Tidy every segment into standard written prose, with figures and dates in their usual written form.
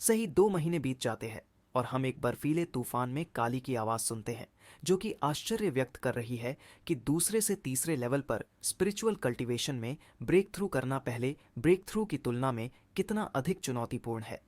सही 2 महीने बीत जाते हैं और हम एक बर्फीले तूफान में काली की आवाज सुनते हैं, जो कि आश्चर्य व्यक्त कर रही है कि दूसरे से तीसरे लेवल पर स्पिरिचुअल कल्टीवेशन में ब्रेक थ्रू करना पहले ब्रेक थ्रू की तुलना में कितना अधिक चुनौतीपूर्ण है।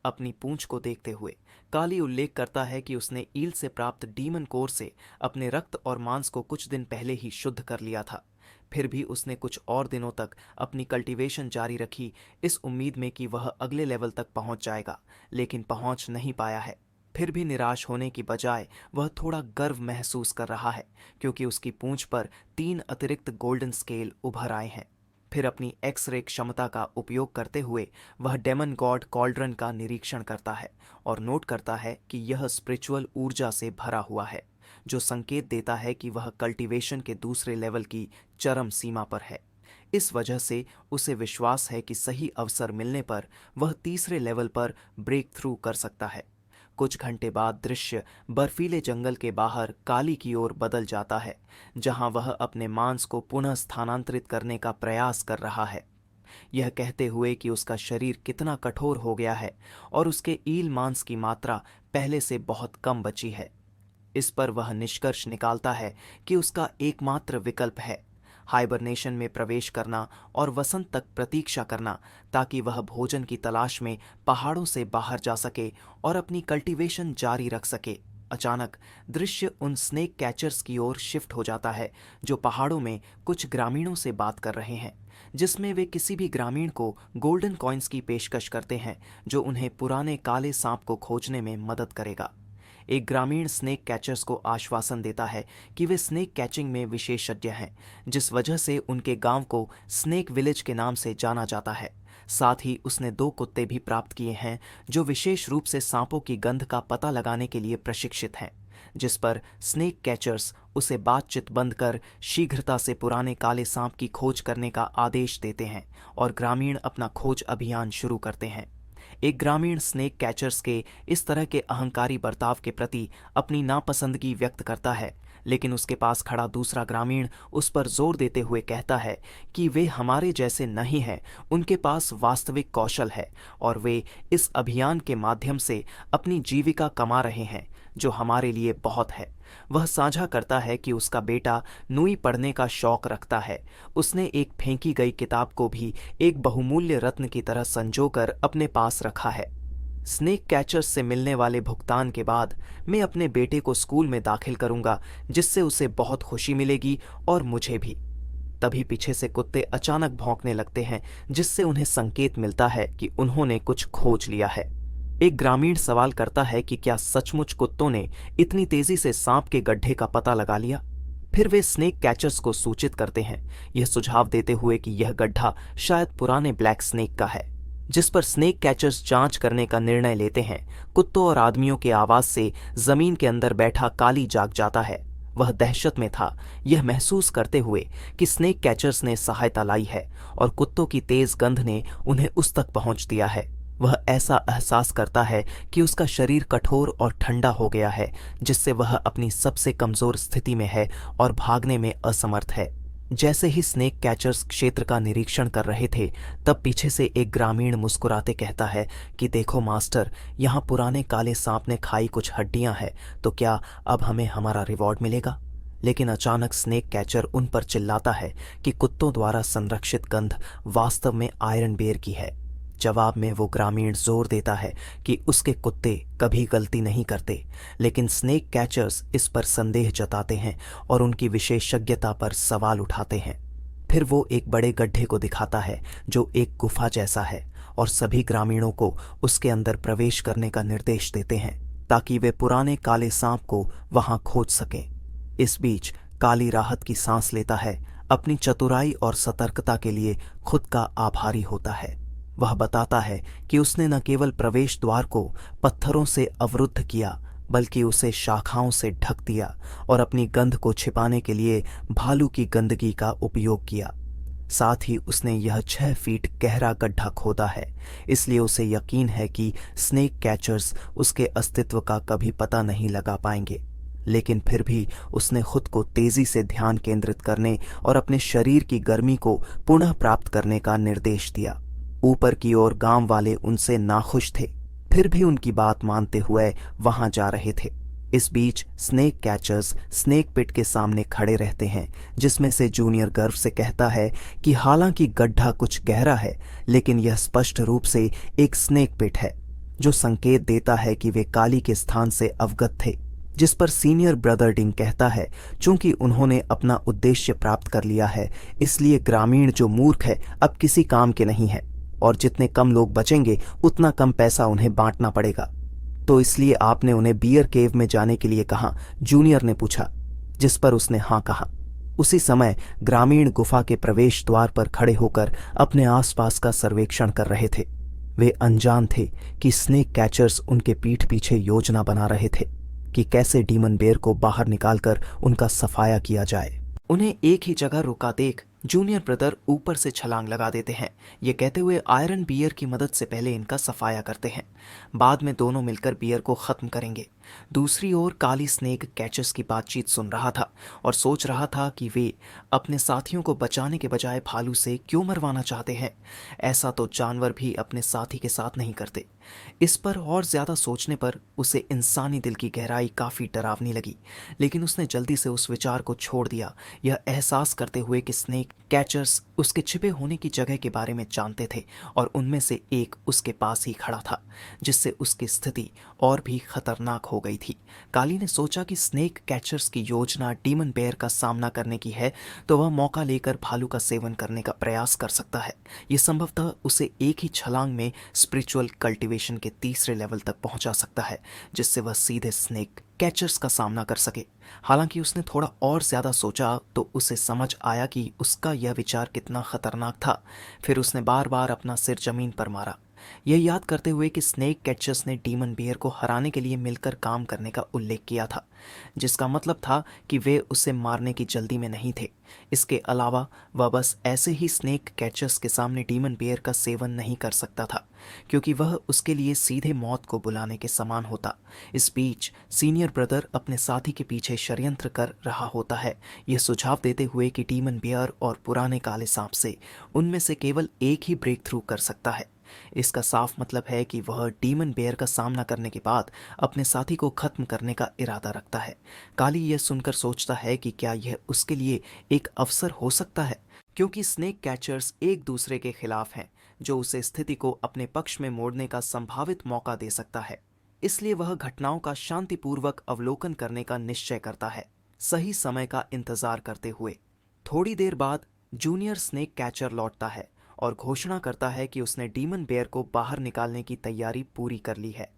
अपनी पूंछ को देखते हुए काली उल्लेख करता है कि उसने ईल से प्राप्त डीमन कोर से अपने रक्त और मांस को कुछ दिन पहले ही शुद्ध कर लिया था। फिर भी उसने कुछ और दिनों तक अपनी कल्टीवेशन जारी रखी, इस उम्मीद में कि वह अगले लेवल तक पहुंच जाएगा, लेकिन पहुंच नहीं पाया है। फिर भी निराश होने की बजाय वह थोड़ा गर्व महसूस कर रहा है, क्योंकि उसकी पूंछ पर 3 अतिरिक्त गोल्डन स्केल उभर आए हैं। फिर अपनी एक्स-रे क्षमता का उपयोग करते हुए वह डेमन गॉड कॉल्ड्रन का निरीक्षण करता है और नोट करता है कि यह स्पिरिचुअल ऊर्जा से भरा हुआ है, जो संकेत देता है कि वह कल्टीवेशन के दूसरे लेवल की चरम सीमा पर है। इस वजह से उसे विश्वास है कि सही अवसर मिलने पर वह तीसरे लेवल पर ब्रेक थ्रू कर सकता है। कुछ घंटे बाद दृश्य बर्फीले जंगल के बाहर काली की ओर बदल जाता है, जहां वह अपने मांस को पुनः स्थानांतरित करने का प्रयास कर रहा है, यह कहते हुए कि उसका शरीर कितना कठोर हो गया है और उसके ईल मांस की मात्रा पहले से बहुत कम बची है। इस पर वह निष्कर्ष निकालता है कि उसका एकमात्र विकल्प है हाइबरनेशन में प्रवेश करना और वसंत तक प्रतीक्षा करना, ताकि वह भोजन की तलाश में पहाड़ों से बाहर जा सके और अपनी कल्टीवेशन जारी रख सके। अचानक दृश्य उन स्नेक कैचर्स की ओर शिफ्ट हो जाता है, जो पहाड़ों में कुछ ग्रामीणों से बात कर रहे हैं, जिसमें वे किसी भी ग्रामीण को गोल्डन कॉइन्स की पेशकश करते हैं, जो उन्हें पुराने काले सांप को खोजने में मदद करेगा। एक ग्रामीण स्नेक कैचर्स को आश्वासन देता है कि वे स्नेक कैचिंग में विशेषज्ञ हैं, जिस वजह से उनके गांव को स्नेक विलेज के नाम से जाना जाता है। साथ ही उसने 2 कुत्ते भी प्राप्त किए हैं, जो विशेष रूप से सांपों की गंध का पता लगाने के लिए प्रशिक्षित हैं, जिस पर स्नेक कैचर्स उसे बातचीत बंद कर शीघ्रता से पुराने काले सांप की खोज करने का आदेश देते हैं और ग्रामीण अपना खोज अभियान शुरू करते हैं। एक ग्रामीण स्नेक कैचर्स के इस तरह के अहंकारी बर्ताव के प्रति अपनी नापसंदगी व्यक्त करता है, लेकिन उसके पास खड़ा दूसरा ग्रामीण उस पर जोर देते हुए कहता है कि वे हमारे जैसे नहीं हैं, उनके पास वास्तविक कौशल है और वे इस अभियान के माध्यम से अपनी जीविका कमा रहे हैं, जो हमारे लिए बहुत है। वह साझा करता है कि उसका बेटा नुई पढ़ने का शौक रखता है। उसने एक फेंकी गई किताब को भी एक बहुमूल्य रत्न की तरह संजोकर अपने पास रखा है। स्नेक कैचर्स से मिलने वाले भुगतान के बाद मैं अपने बेटे को स्कूल में दाखिल करूंगा, जिससे उसे बहुत खुशी मिलेगी और मुझे भी। तभी पीछे से कुत्ते अचानक भौंकने लगते हैं, जिससे उन्हें संकेत मिलता है कि उन्होंने कुछ खोज लिया है। एक ग्रामीण सवाल करता है कि क्या सचमुच कुत्तों ने इतनी तेजी से सांप के गड्ढे का पता लगा लिया। फिर वे स्नेक कैचर्स को सूचित करते हैं, यह सुझाव देते हुए कि यह गड्ढा शायद पुराने ब्लैक स्नेक का है, जिस पर स्नेक कैचर्स जांच करने का निर्णय लेते हैं। कुत्तों और आदमियों के आवाज से जमीन के अंदर बैठा काली जाग जाता है। वह दहशत में था, यह महसूस करते हुए कि स्नेक कैचर्स ने सहायता लाई है और कुत्तों की तेज गंध ने उन्हें उस तक पहुंच दिया है। वह ऐसा एहसास करता है कि उसका शरीर कठोर और ठंडा हो गया है, जिससे वह अपनी सबसे कमजोर स्थिति में है और भागने में असमर्थ है। जैसे ही स्नेक कैचर्स क्षेत्र का निरीक्षण कर रहे थे, तब पीछे से एक ग्रामीण मुस्कुराते कहता है कि देखो मास्टर, यहाँ पुराने काले सांप ने खाई कुछ हड्डियां हैं, तो क्या अब हमें हमारा रिवॉर्ड मिलेगा? लेकिन अचानक स्नेक कैचर उन पर चिल्लाता है कि कुत्तों द्वारा संरक्षित गंध वास्तव में आयरन बेर की है। जवाब में वो ग्रामीण जोर देता है कि उसके कुत्ते कभी गलती नहीं करते, लेकिन स्नेक कैचर्स इस पर संदेह जताते हैं और उनकी विशेषज्ञता पर सवाल उठाते हैं। फिर वो एक बड़े गड्ढे को दिखाता है, जो एक गुफा जैसा है, और सभी ग्रामीणों को उसके अंदर प्रवेश करने का निर्देश देते हैं, ताकि वे पुराने काले सांप को वहां खोज सकें। इस बीच काली राहत की सांस लेता है, अपनी चतुराई और सतर्कता के लिए खुद का आभारी होता है। वह बताता है कि उसने न केवल प्रवेश द्वार को पत्थरों से अवरुद्ध किया, बल्कि उसे शाखाओं से ढक दिया और अपनी गंध को छिपाने के लिए भालू की गंदगी का उपयोग किया। साथ ही उसने यह 6 फीट गहरा गड्ढा खोदा है, इसलिए उसे यकीन है कि स्नेक कैचर्स उसके अस्तित्व का कभी पता नहीं लगा पाएंगे। लेकिन फिर भी उसने खुद को तेजी से ध्यान केंद्रित करने और अपने शरीर की गर्मी को पुनः प्राप्त करने का निर्देश दिया। ऊपर की ओर गांव वाले उनसे नाखुश थे। फिर भी उनकी बात मानते हुए वहां जा रहे थे। इस बीच स्नेक कैचर्स स्नेक पिट के सामने खड़े रहते हैं, जिसमें से जूनियर गर्व से कहता है कि हालांकि गड्ढा कुछ गहरा है, लेकिन यह स्पष्ट रूप से एक स्नेक पिट है, जो संकेत देता है कि वे काली के स्थान से अवगत थे। जिस पर सीनियर ब्रदर डिंग कहता है, चूंकि उन्होंने अपना उद्देश्य प्राप्त कर लिया है, इसलिए ग्रामीण जो मूर्ख है अब किसी काम के नहीं है, और जितने कम लोग बचेंगे उतना कम पैसा उन्हें बांटना पड़ेगा। तो इसलिए आपने उन्हें बियर केव में जाने के लिए कहा? जूनियर ने पूछा, जिस पर उसने हाँ कहा। उसी समय ग्रामीण गुफा के प्रवेश द्वार पर खड़े होकर अपने आसपास का सर्वेक्षण कर रहे थे। वे अनजान थे कि स्नेक कैचर्स उनके पीठ पीछे योजना बना रहे थे कि कैसे डीमन बेयर को बाहर निकालकर उनका सफाया किया जाए। उन्हें एक ही जगह रुका देख जूनियर ब्रदर ऊपर से छलांग लगा देते हैं, ये कहते हुए आयरन बियर की मदद से पहले इनका सफाया करते हैं। बाद में दोनों मिलकर बियर को खत्म करेंगे। दूसरी ओर काली स्नेक कैचर्स की बातचीत सुन रहा था और सोच रहा था कि वे अपने साथियों को बचाने के बजाय भालू से क्यों मरवाना चाहते हैं। ऐसा तो जानवर भी अपने साथी के साथ नहीं करते। इस पर और ज्यादा सोचने पर उसे इंसानी दिल की गहराई काफी डरावनी लगी, लेकिन उसने जल्दी से उस विचार को छोड़ दिया, यह एहसास करते हुए कि स्नेक कैचर्स उसके छिपे होने की जगह के बारे में जानते थे और उनमें से एक उसके पास ही खड़ा था, जिससे उसकी स्थिति और भी खतरनाक हो गई थी। काली ने सोचा कि स्नेक कैचर्स की योजना डीमन बेयर का सामना करने की है, तो वह मौका लेकर भालू का सेवन करने का प्रयास कर सकता है। यह संभवतः उसे एक ही छलांग में स्पिरिचुअल कल्टीवेशन के तीसरे लेवल तक पहुंचा सकता है, जिससे वह सीधे स्नेक कैचर्स का सामना कर सके। हालांकि उसने थोड़ा और ज्यादा सोचा तो उसे समझ आया कि उसका यह विचार कितना खतरनाक था। फिर उसने बार बार अपना सिर जमीन पर मारा, यह याद करते हुए कि स्नेक कैचर्स ने डीमन बियर को हराने के लिए मिलकर काम करने का उल्लेख किया था, जिसका मतलब था कि वे उसे मारने की जल्दी में नहीं थे। इसके अलावा वह बस ऐसे ही स्नेक कैचर्स के सामने डीमन बियर का सेवन नहीं कर सकता था, क्योंकि वह उसके लिए सीधे मौत को बुलाने के समान होता। इस बीच सीनियर ब्रदर अपने साथी के पीछे षड्यंत्र कर रहा होता है, यह सुझाव देते हुए कि डीमन बियर और पुराने काले सांप से उनमें से केवल एक ही ब्रेक थ्रू कर सकता है। इसका साफ मतलब है कि वह डीमन बेयर का सामना करने के बाद अपने साथी को खत्म करने का इरादा रखता है। काली यह सुनकर सोचता है कि क्या यह उसके लिए एक अवसर हो सकता है, क्योंकि स्नेक कैचर्स एक दूसरे के खिलाफ हैं, जो उसे स्थिति को अपने पक्ष में मोड़ने का संभावित मौका दे सकता है। इसलिए वह घटनाओं का शांतिपूर्वक अवलोकन करने का निश्चय करता है, सही समय का इंतजार करते हुए। थोड़ी देर बाद जूनियर स्नेक कैचर लौटता है और घोषणा करता है कि उसने डीमन बेयर को बाहर निकालने की तैयारी पूरी कर ली है।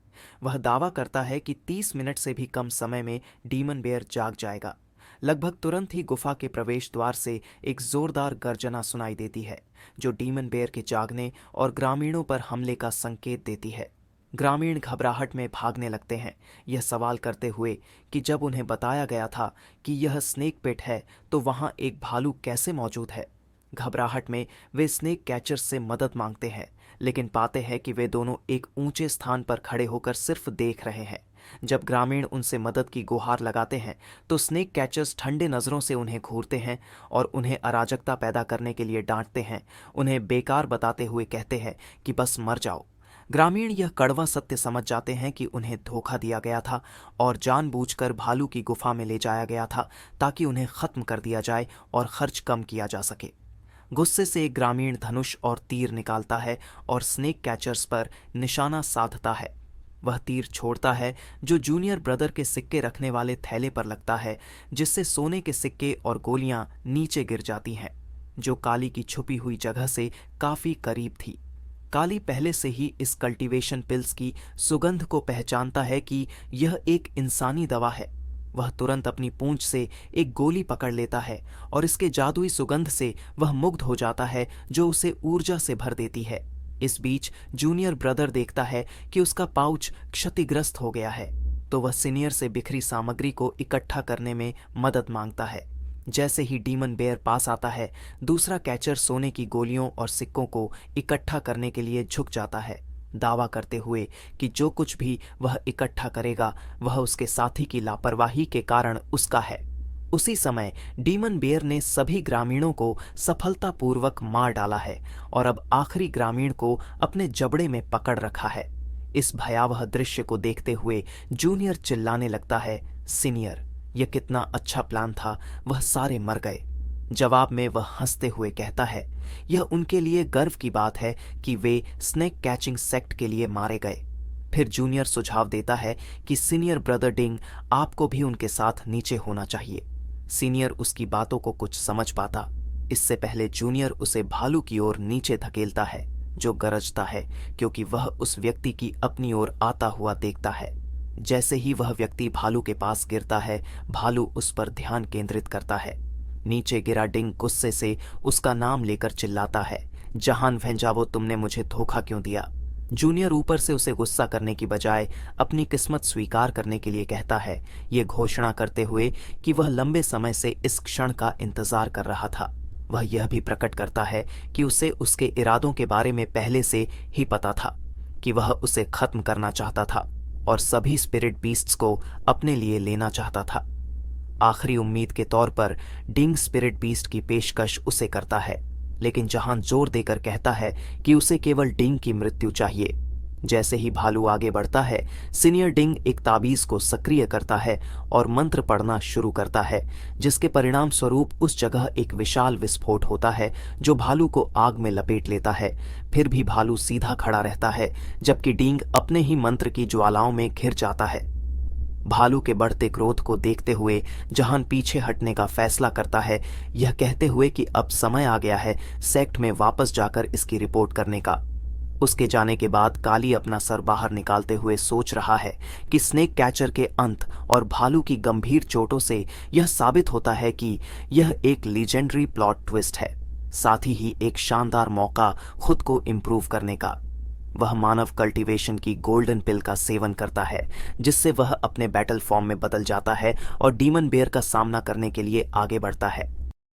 वह दावा करता है कि 30 मिनट से भी कम समय में डीमन बेयर जाग जाएगा। लगभग तुरंत ही गुफा के प्रवेश द्वार से एक जोरदार गर्जना सुनाई देती है, जो डीमन बेयर के जागने और ग्रामीणों पर हमले का संकेत देती है। ग्रामीण घबराहट में भागने लगते हैं, यह सवाल करते हुए कि जब उन्हें बताया गया था कि यह स्नेक पिट है, तो वहां एक भालू कैसे मौजूद है। घबराहट में वे स्नेक कैचर्स से मदद मांगते हैं, लेकिन पाते हैं कि वे दोनों एक ऊंचे स्थान पर खड़े होकर सिर्फ देख रहे हैं। जब ग्रामीण उनसे मदद की गुहार लगाते हैं तो स्नेक कैचर्स ठंडे नज़रों से उन्हें घूरते हैं और उन्हें अराजकता पैदा करने के लिए डांटते हैं, उन्हें बेकार बताते हुए कहते हैं कि बस मर जाओ। ग्रामीण यह कड़वा सत्य समझ जाते हैं कि उन्हें धोखा दिया गया था और जानबूझकर भालू की गुफा में ले जाया गया था, ताकि उन्हें खत्म कर दिया जाए और खर्च कम किया जा सके। गुस्से से एक ग्रामीण धनुष और तीर निकालता है और स्नेक कैचर्स पर निशाना साधता है। वह तीर छोड़ता है जो जूनियर ब्रदर के सिक्के रखने वाले थैले पर लगता है, जिससे सोने के सिक्के और गोलियां नीचे गिर जाती हैं, जो काली की छुपी हुई जगह से काफी करीब थी। काली पहले से ही इस कल्टीवेशन पिल्स की सुगंध को पहचानता है कि यह एक इंसानी दवा है। वह तुरंत अपनी पूंछ से एक गोली पकड़ लेता है और इसके जादुई सुगंध से वह मुग्ध हो जाता है, जो उसे ऊर्जा से भर देती है। इस बीच जूनियर ब्रदर देखता है कि उसका पाउच क्षतिग्रस्त हो गया है, तो वह सीनियर से बिखरी सामग्री को इकट्ठा करने में मदद मांगता है। जैसे ही डीमन बेयर पास आता है, दूसरा कैचर सोने की गोलियों और सिक्कों को इकट्ठा करने के लिए झुक जाता है, दावा करते हुए कि जो कुछ भी वह इकट्ठा करेगा वह उसके साथी की लापरवाही के कारण उसका है। उसी समय डीमन बेयर ने सभी ग्रामीणों को सफलतापूर्वक मार डाला है और अब आखिरी ग्रामीण को अपने जबड़े में पकड़ रखा है। इस भयावह दृश्य को देखते हुए जूनियर चिल्लाने लगता है, सीनियर, यह कितना अच्छा प्लान था, वह सारे मर गए। जवाब में वह हंसते हुए कहता है, यह उनके लिए गर्व की बात है कि वे स्नेक कैचिंग सेक्ट के लिए मारे गए। फिर जूनियर सुझाव देता है कि सीनियर ब्रदर डिंग, आपको भी उनके साथ नीचे होना चाहिए। सीनियर उसकी बातों को कुछ समझ पाता। इससे पहले जूनियर उसे भालू की ओर नीचे धकेलता है, जो गरजता है क्योंकि वह उस व्यक्ति की अपनी ओर आता हुआ देखता है। जैसे ही वह व्यक्ति भालू के पास गिरता है, भालू उस पर ध्यान केंद्रित करता है। नीचे गिरा डिंग गुस्से से उसका नाम लेकर चिल्लाता है, जहान वेंजावो, तुमने मुझे धोखा क्यों दिया। जूनियर ऊपर से उसे गुस्सा करने की बजाय अपनी किस्मत स्वीकार करने के लिए कहता है, ये घोषणा करते हुए कि वह लंबे समय से इस क्षण का इंतजार कर रहा था। वह यह भी प्रकट करता है कि उसे उसके इरादों के बारे में पहले से ही पता था, कि वह उसे खत्म करना चाहता था और सभी स्पिरिट बीस्ट्स को अपने लिए लेना चाहता था। आखिरी उम्मीद के तौर पर डिंग स्पिरिट बीस्ट की पेशकश उसे करता है, लेकिन जहान जोर देकर कहता है कि उसे केवल डिंग की मृत्यु चाहिए। जैसे ही भालू आगे बढ़ता है, सीनियर डिंग एक ताबीज को सक्रिय करता है और मंत्र पढ़ना शुरू करता है, जिसके परिणाम स्वरूप उस जगह एक विशाल विस्फोट होता है जो भालू को आग में लपेट लेता है। फिर भी भालू सीधा खड़ा रहता है, जबकि डिंग अपने ही मंत्र की ज्वालाओं में घिर जाता है। भालू के बढ़ते क्रोध को देखते हुए जहान पीछे हटने का फैसला करता है, यह कहते हुए कि अब समय आ गया है सेक्ट में वापस जाकर इसकी रिपोर्ट करने का। उसके जाने के बाद काली अपना सर बाहर निकालते हुए सोच रहा है कि स्नेक कैचर के अंत और भालू की गंभीर चोटों से यह साबित होता है कि यह एक लीजेंडरी प्लॉट ट्विस्ट है, साथ ही एक शानदार मौका खुद को इम्प्रूव करने का। वह मानव कल्टीवेशन की गोल्डन पिल का सेवन करता है, जिससे वह अपने बैटल फॉर्म में बदल जाता है और डीमन बेयर का सामना करने के लिए आगे बढ़ता है।